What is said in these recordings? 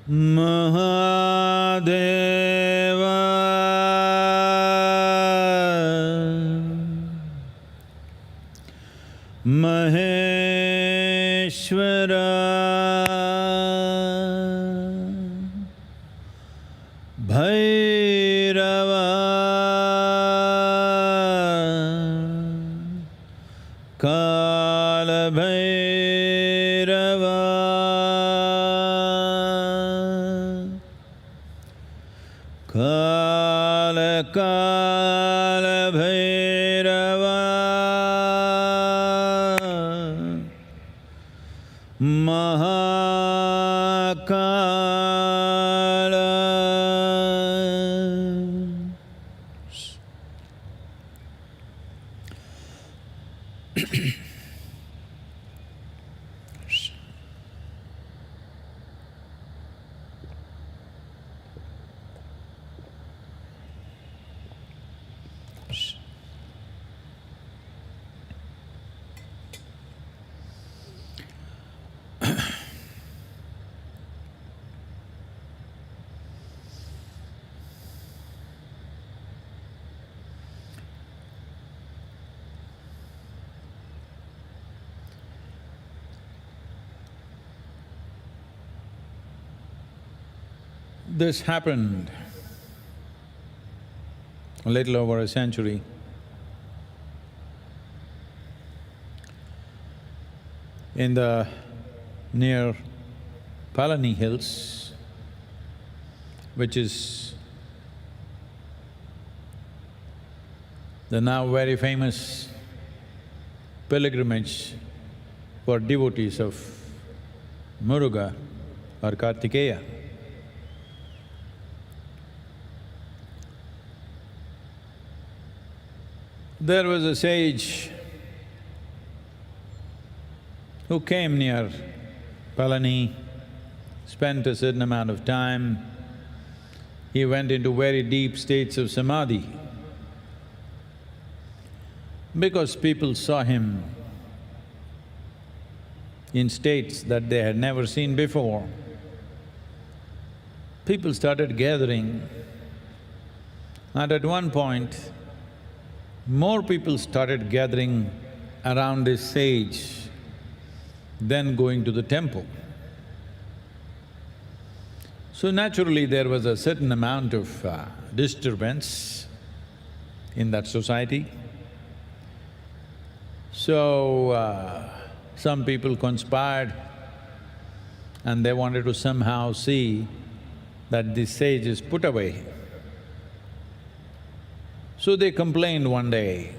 Mahadeva Maheshwara Bhairava Kala Bhairava Kala Kala Bhairava Mahakala. This happened a little over a century. In the near Palani Hills, which is the now very famous pilgrimage for devotees of Muruga or Kartikeya. There was a sage who came near Palani, spent a certain amount of time. He went into very deep states of samadhi. Because people saw him in states that they had never seen before, people started gathering, and at one point, more people started gathering around this sage than going to the temple. So naturally, there was a certain amount of disturbance in that society. So, some people conspired and they wanted to somehow see that this sage is put away. So they complained one day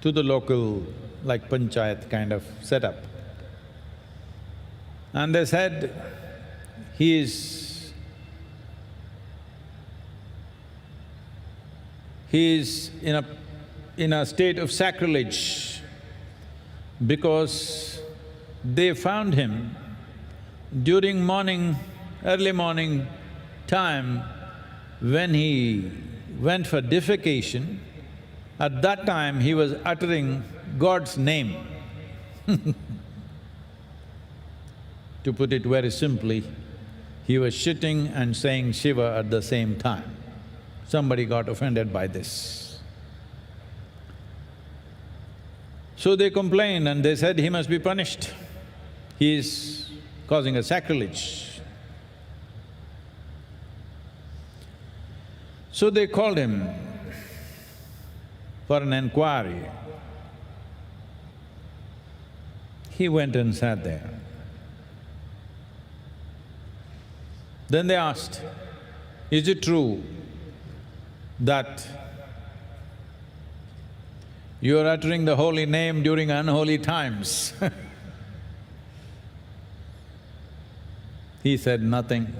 to the local, like panchayat kind of setup. And they said, he is in a state of sacrilege because they found him during early morning time when he went for defecation. At that time, he was uttering God's name. To put it very simply, he was shitting and saying Shiva at the same time. Somebody got offended by this. So they complained and they said he must be punished. He is causing a sacrilege. So they called him for an enquiry. He went and sat there. Then they asked, is it true that you are uttering the holy name during unholy times? He said nothing.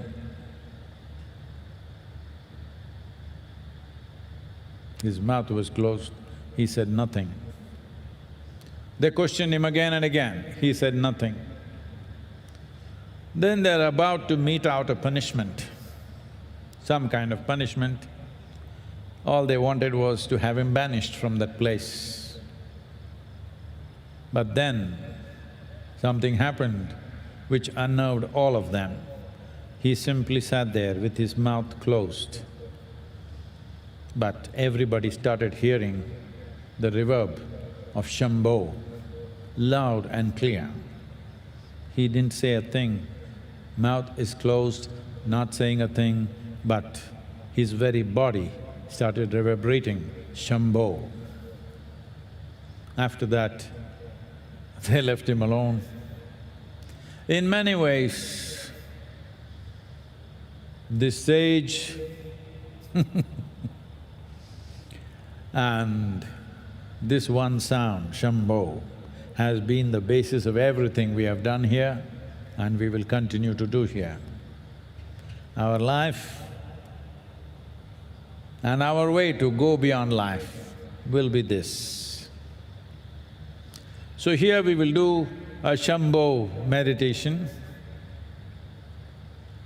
His mouth was closed, he said nothing. They questioned him again and again, he said nothing. Then they're about to mete out a punishment, some kind of punishment. All they wanted was to have him banished from that place. But then something happened which unnerved all of them. He simply sat there with his mouth closed. But everybody started hearing the reverb of Shambho, loud and clear. He didn't say a thing, mouth is closed, not saying a thing, but his very body started reverberating Shambho. After that, they left him alone. In many ways, this sage and this one sound, Shambho, has been the basis of everything we have done here and we will continue to do here. Our life and our way to go beyond life will be this. So here we will do a Shambho meditation.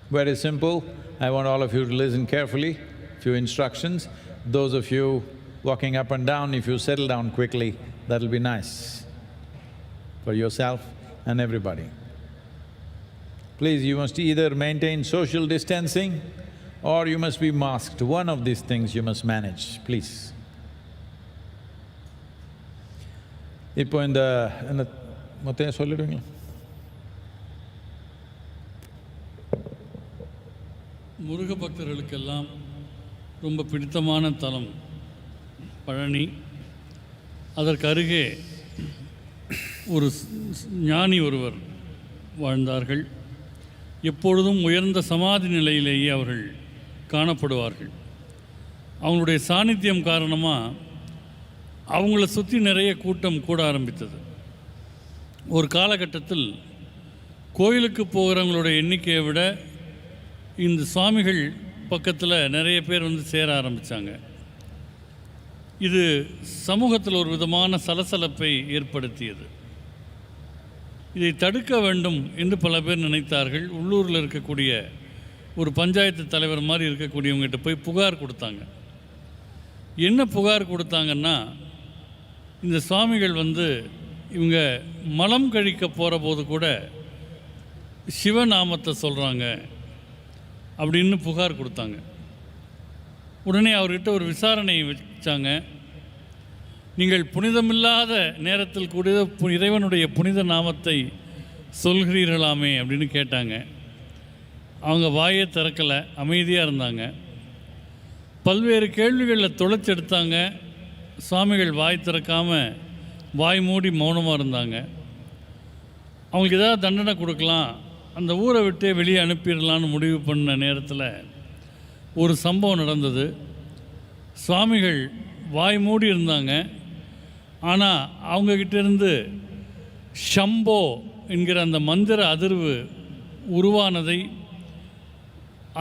Very simple. I want all of you to listen carefully, few instructions. Those of you walking up and down, if you settle down quickly, that'll be nice for yourself and everybody. Please, you must either maintain social distancing or you must be masked. One of these things you must manage, please. இப்போ இந்த மொத்தம் சொல்லிடுவீங்களா? முருக பக்தர்களுக்கெல்லாம் ரொம்ப பிடித்தமான தலம் பழனி. அதற்கு அருகே ஒரு ஞானி ஒருவர் வாழ்ந்தார்கள். எப்பொழுதும் உயர்ந்த சமாதி நிலையிலேயே அவர்கள் காணப்படுவார்கள். அவங்களுடைய சாநித்தியம் காரணமாக அவங்கள சுற்றி நிறைய கூட்டம் கூட ஆரம்பித்தது. ஒரு காலகட்டத்தில் கோயிலுக்கு போகிறவங்களுடைய எண்ணிக்கையை விட இந்த சுவாமிகள் பக்கத்தில் நிறைய பேர் வந்து சேர ஆரம்பித்தாங்க. இது சமூகத்தில் ஒரு விதமான சலசலப்பை ஏற்படுத்தியது. இதை தடுக்க வேண்டும் என்று பல பேர் நினைத்தார்கள். உள்ளூரில் இருக்கக்கூடிய ஒரு பஞ்சாயத்து தலைவர் மாதிரி இருக்கக்கூடியவங்ககிட்ட போய் புகார் கொடுத்தாங்க. என்ன புகார் கொடுத்தாங்கன்னா, இந்த சுவாமிகள் வந்து இவங்க மலம் கழிக்க போகிற போது கூட சிவநாமத்தை சொல்கிறாங்க அப்படின்னு புகார் கொடுத்தாங்க. உடனே அவர்கிட்ட ஒரு விசாரணை வச்சாங்க. நீங்கள் புனிதமில்லாத நேரத்தில் கூட இறைவனுடைய புனித நாமத்தை சொல்கிறீர்களாமே அப்படின்னு கேட்டாங்க. அவங்க வாயை திறக்கலை, அமைதியாக இருந்தாங்க. பல்வேறு கேள்விகளில் தொலைச்செடுத்தாங்க. சுவாமிகள் வாய் திறக்காமல் வாய் மூடி மௌனமாக இருந்தாங்க. அவங்களுக்கு ஏதாவது தண்டனை கொடுக்கலாம், அந்த ஊரை விட்டே வெளியே அனுப்பிடலான்னு முடிவு பண்ண நேரத்தில் ஒரு சம்பவம் நடந்தது. சுவாமிகள் வாய் மூடி இருந்தாங்க. ஆனால் அவங்கக்கிட்டேருந்து ஷம்போ என்கிற அந்த மந்திர அதிர்வு உருவானதை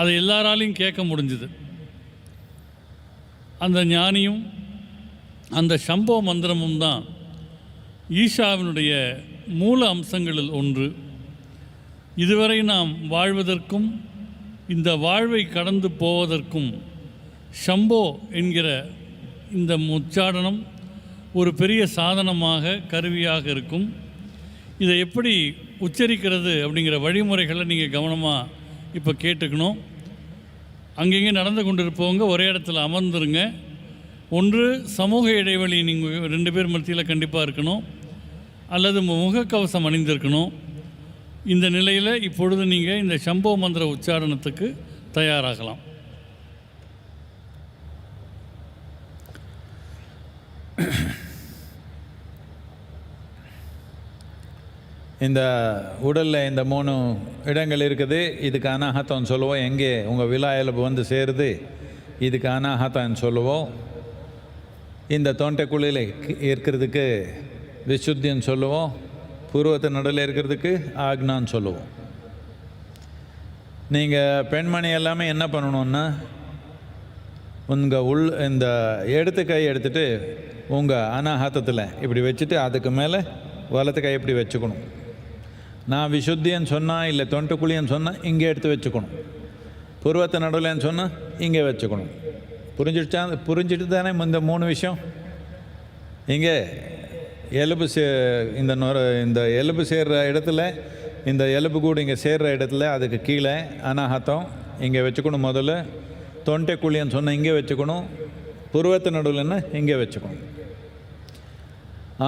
அதை எல்லாராலையும் கேட்க முடிஞ்சுது. அந்த ஞானியும் அந்த ஷம்போ மந்திரமும் தான் ஈஷாவினுடைய மூல அம்சங்களில் ஒன்று. இதுவரை நாம் வாழ்வதற்கும் இந்த வாழ்வை கடந்து போவதற்கும் ஷம்போ என்கிற இந்த உச்சாடனம் ஒரு பெரிய சாதனமாக கருவியாக இருக்கும். இதை எப்படி உச்சரிக்கிறது அப்படிங்கிற வழிமுறைகளை நீங்கள் கவனமாக இப்போ கேட்டுக்கணும். அங்கங்கே நடந்து கொண்டிருப்பவங்க ஒரே இடத்துல அமர்ந்துருங்க. ஒன்று சமூக இடைவெளி நீங்கள் 2 பேர் மத்தியில் கண்டிப்பாக இருக்கணும், அல்லது முகக்கவசம் அணிந்திருக்கணும். இந்த நிலையில் இப்பொழுது நீங்கள் இந்த ஷம்போ மந்திர உச்சாரணத்துக்கு தயாராகலாம். இந்த உடலில் இந்த 3 இடங்கள் இருக்குது. இதுக்கு அனாஹத்தம்னு சொல்லுவோம். எங்கே உங்கள் விலா எலும்பு வந்து சேருது, இதுக்கு அனாஹத்தம்னு சொல்லுவோம். இந்த தொண்டைக்குழியில் இருக்கிறதுக்கு விசுத்தின்னு சொல்லுவோம். பூர்வத்து நடுவில் இருக்கிறதுக்கு ஆக்னான்னு சொல்லுவோம். நீங்கள் பெண்மணி எல்லாமே என்ன பண்ணணுன்னா, உங்கள் இந்த இடது கை எடுத்துகிட்டு உங்கள் அனாஹத்தத்தில் இப்படி வச்சுட்டு அதுக்கு மேலே வலது கை இப்படி வச்சுக்கணும். நான் விசுத்தின்னு சொன்னால் இல்லை தொண்டைக்குழின்னு சொன்னால் இங்கே எடுத்து வச்சுக்கணும். பூர்வத்தை நடுவில்னு சொன்னால் இங்கே வச்சுக்கணும். புரிஞ்சிட்டு தானே இந்த 3 விஷயம்? இங்கே எலும்பு இந்த எலும்பு சேர்கிற இடத்துல, இந்த எலும்பு கூடு இங்கே சேர்கிற இடத்துல அதுக்கு கீழே அனாஹதம் இங்கே வச்சுக்கணும். முதல்ல தொண்டை குழியன்னு சொன்ன இங்கே வச்சுக்கணும். புருவத்து நடுவில்னா இங்கே வச்சுக்கணும்.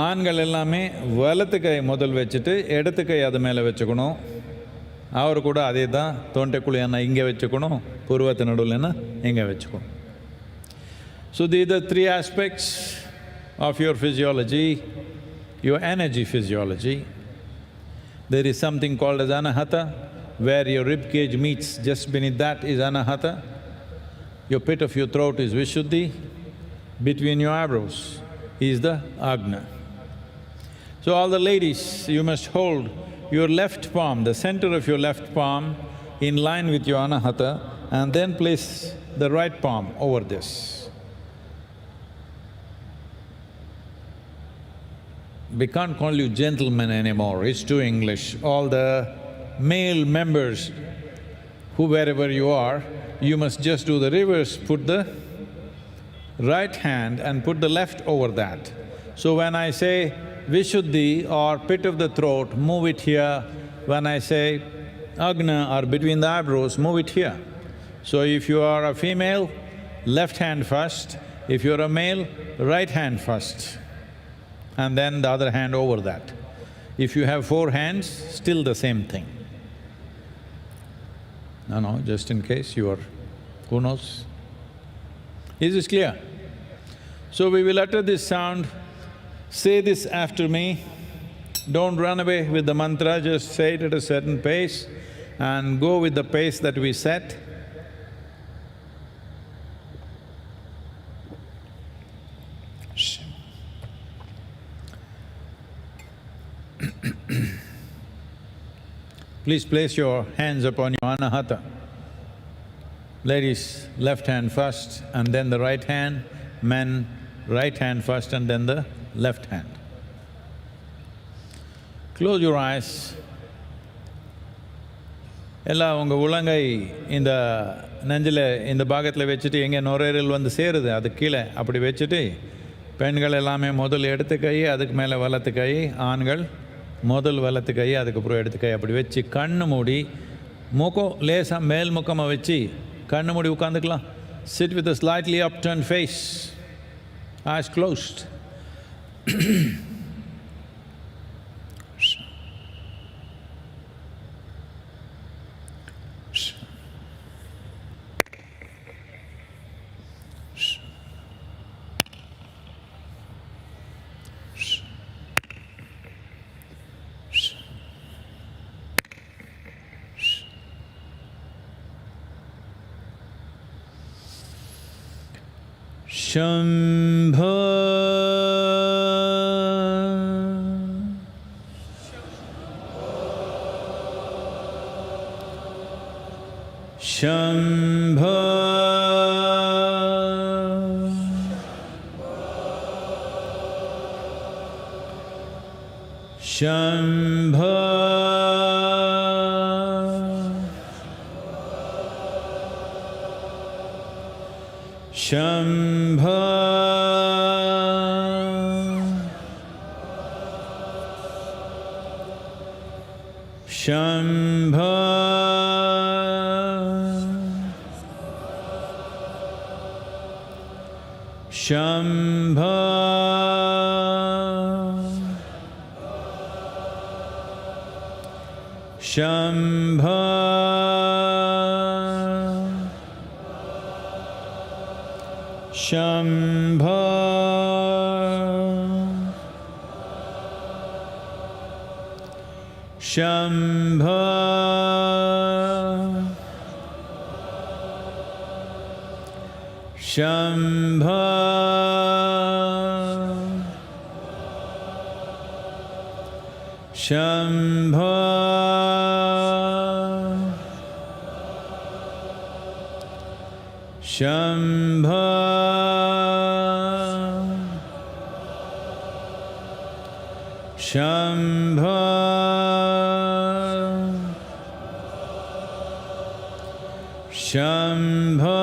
ஆண்கள் எல்லாமே வலத்து கை முதல் வச்சுட்டு இடத்து கை அது மேலே வச்சுக்கணும். அவர் கூட அதே தான், தொண்டை குழியன்னா இங்கே வச்சுக்கணும், புருவத்து நடுவில்னா இங்கே வச்சுக்கணும். So these are three aspects of your physiology, your energy physiology. There is something called as anahata, where your rib cage meets, just beneath that is anahata. Your pit of your throat is vishuddhi, between your eyebrows is the agna. So all the ladies, you must hold your left palm, the center of your left palm in line with your anahata, and then place the right palm over this. We can't call you gentlemen anymore, it's too English. All the male members, who wherever you are, you must just do the reverse, put the right hand and put the left over that. So when I say Vishuddhi or pit of the throat, move it here. When I say Agna or between the eyebrows, move it here. So if you are a female, left hand first. If you're a male, right hand first, and then the other hand over that. If you have 4 hands, still the same thing. No, just in case you are… who knows? Is this clear? So we will utter this sound. Say this after me. Don't run away with the mantra, just say it at a certain pace and go with the pace that we set. Please place your hands upon your anahata. Ladies, left hand first and then the right hand. Men, right hand first and then the left hand. Close your eyes. எல்லாம் உங்கள் உள்ளங்கை இந்த நெஞ்சில் இந்த பாகத்தில் வச்சுட்டு எங்கே நுரையீரல் வந்து சேருது அது கீழே அப்படி வச்சுட்டு, பெண்கள் எல்லாமே முதல் இடத்து கை, அதுக்கு மேலே வலத்து கை. ஆண்கள் முதல் வலத்து கை, அதுக்கப்புறம் எடுத்து கை. அப்படி வச்சு கண்ணு மூடி, முகம் லேசாக மேல் முக்கமாக வச்சு கண்ணு மூடி உட்காந்துக்கலாம். Sit with a slightly upturned face, eyes closed. Shambho Shambho Shambho Shambho Shambho Shambho Shambho Shambho Shambho Shambho Shambho Shambho Shambho Shambho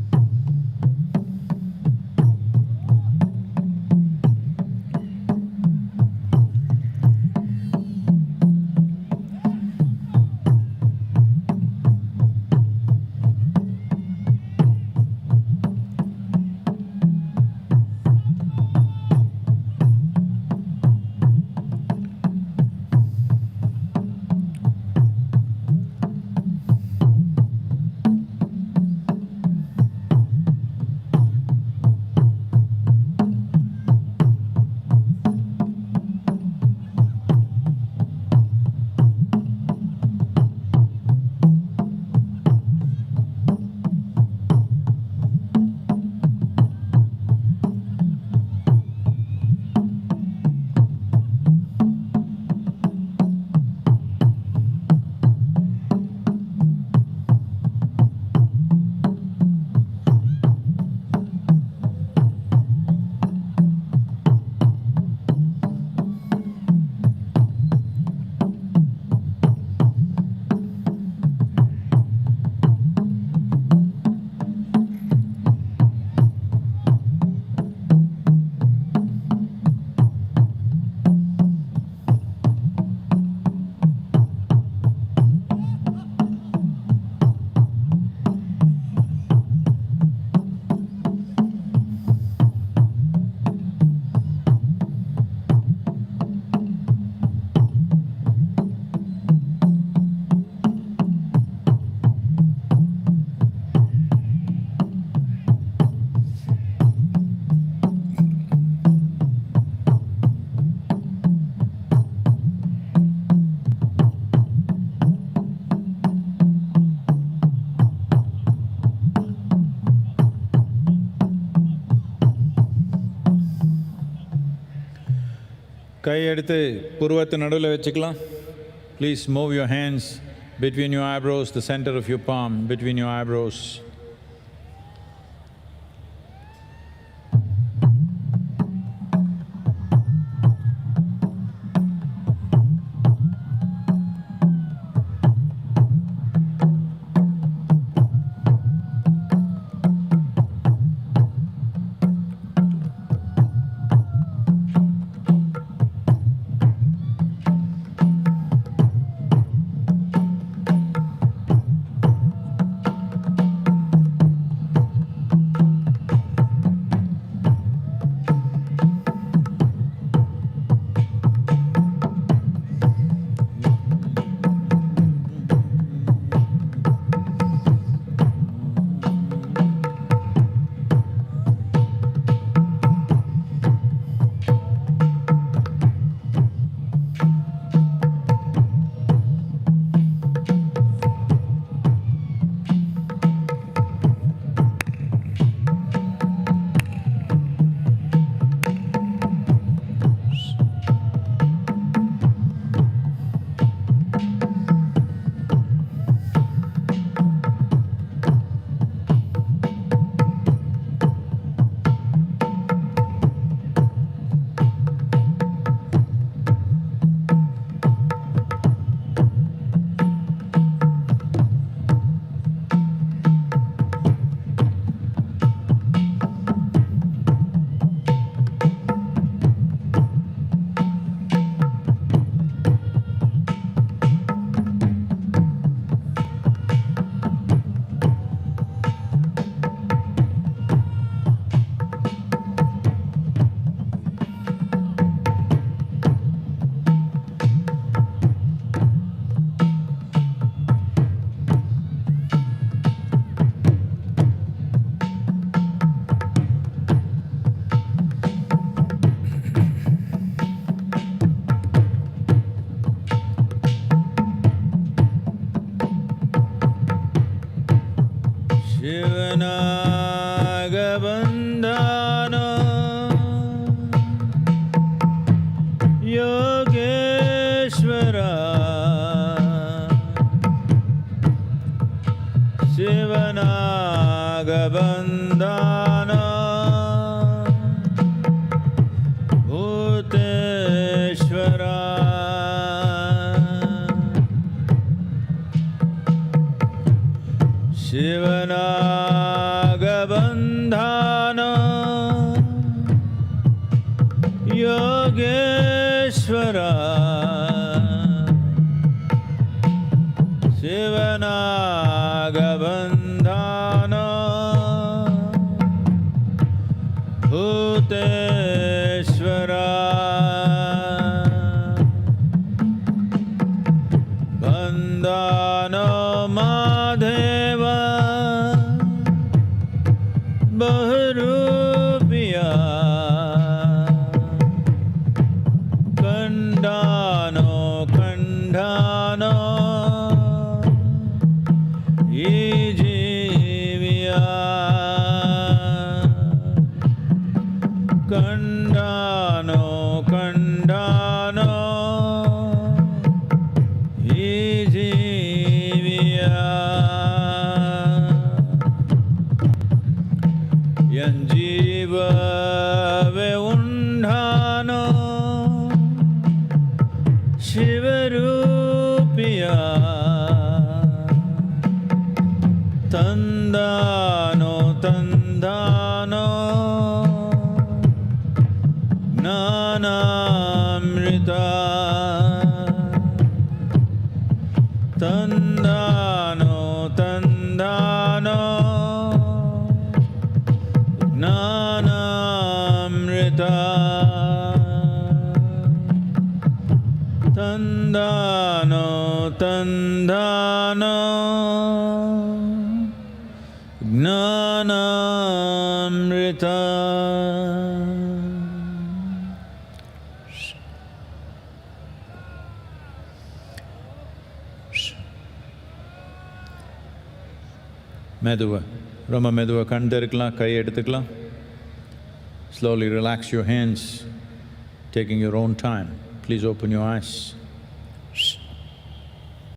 கை எடுத்து புருவத்து நடுவில் வச்சுக்கலாம். Please move your hands between your eyebrows, the center of your palm, between your eyebrows. Shivanagabandhana Yogeshwara Shivanagabandhana Bhuteshwara Shivanagabandhana Yogeshwara Shivanagabandhana Bhuteshwara Bandhana Madheva Bahurupiya Kandano Kandano Ijiviya Kandano Kandano Ijiviya Yanjiva Veundhano Shivarupiya Tandano Tandano Gnanamrita Tandano Tandano Gnanamrita Tandano Tandano Gnanamrita மெதுவா ரொம்ப மெதுவா கண் திறக்கலாம் கை எடுத்துக்கலாம். Slowly relax your hands taking your own time. Please open your eyes.